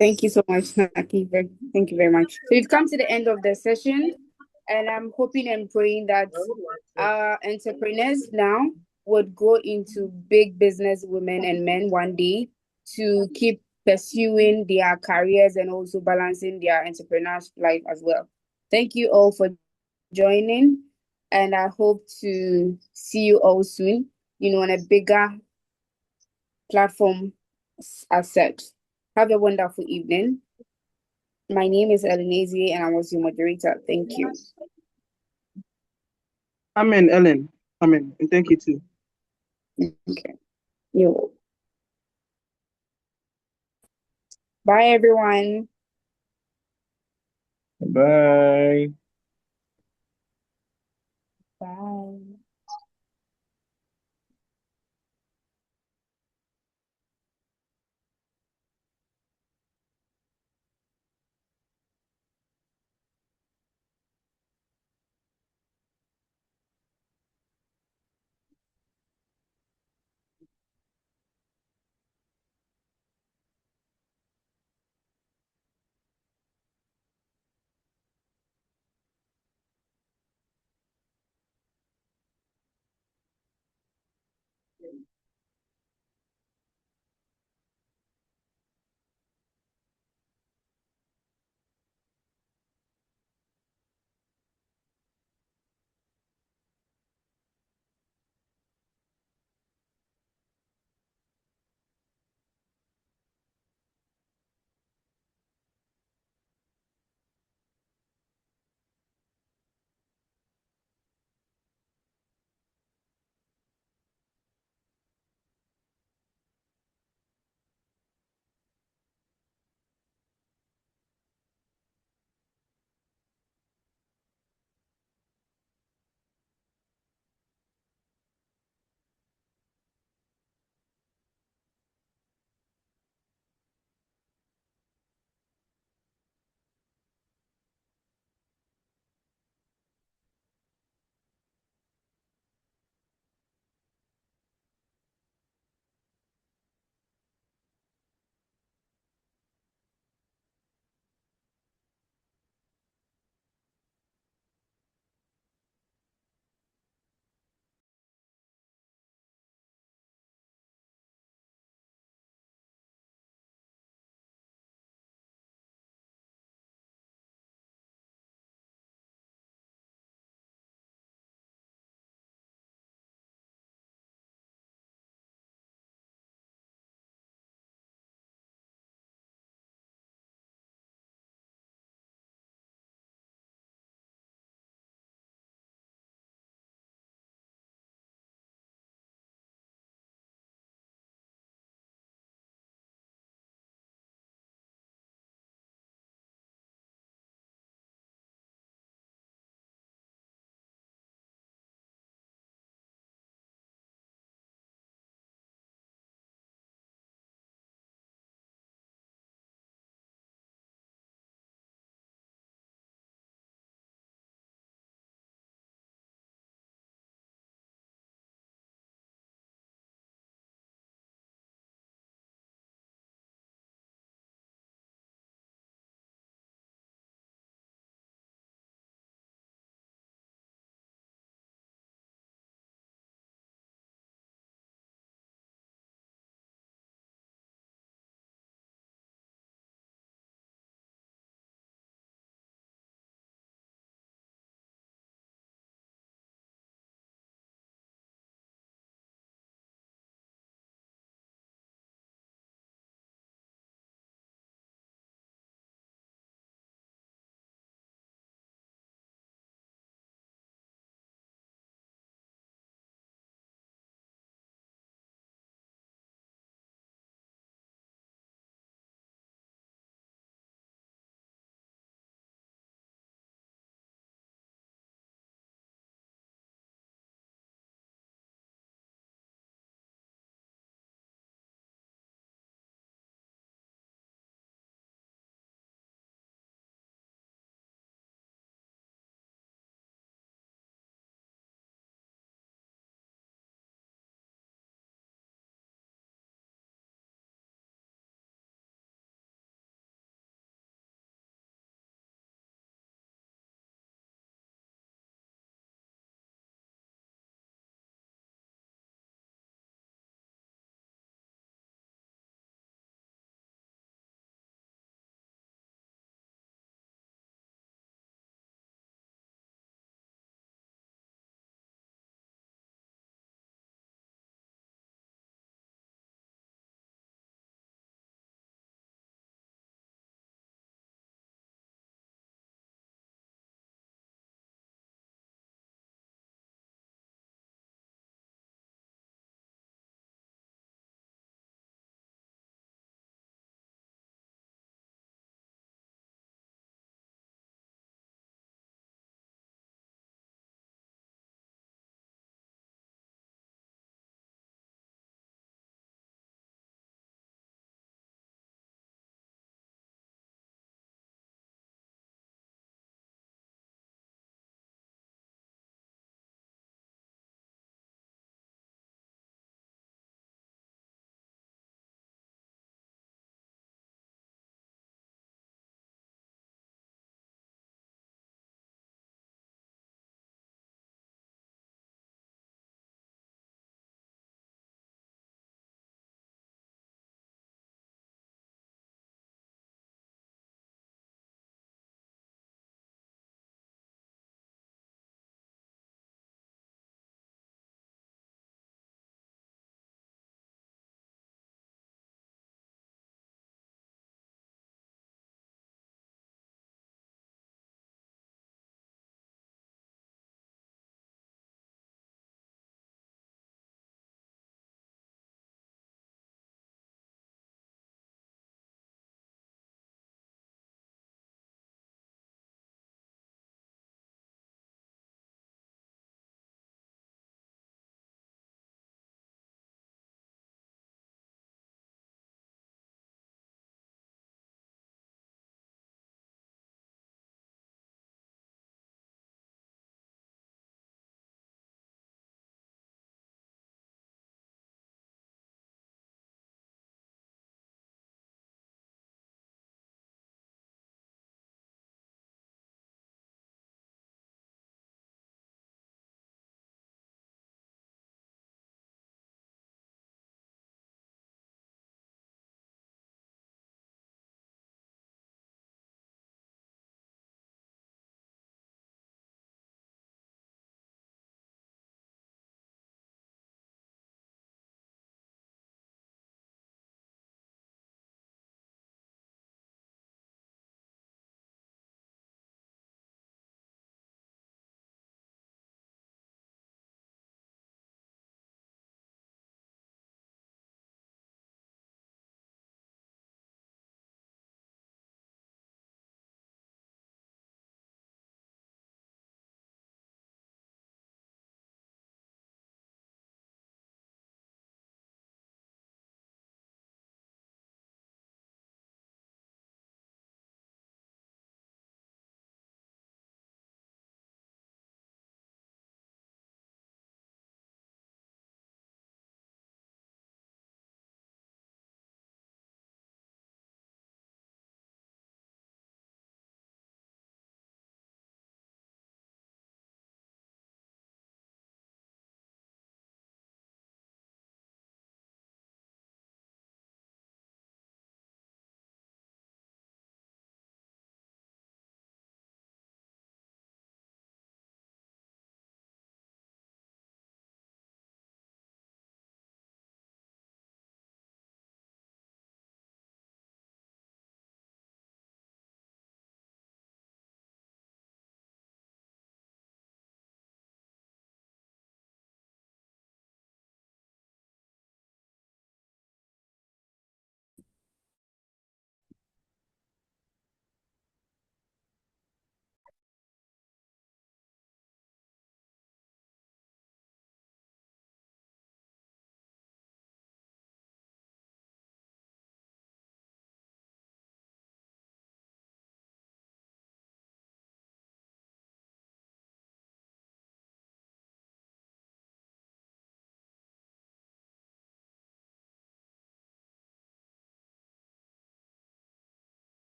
Thank you so much, Naki. Thank you very much. So we've come to the end of the session, and I'm hoping and praying that our entrepreneurs now would grow into big business women and men one day to keep pursuing their careers and also balancing their entrepreneurship life as well. Thank you all for joining, and I hope to see you all soon, on a bigger platform as such. Have a wonderful evening. My name is Elenazie, and I was your moderator. Thank you. Amen, Ellen. Amen. And thank you too. Okay. Bye, everyone. Bye.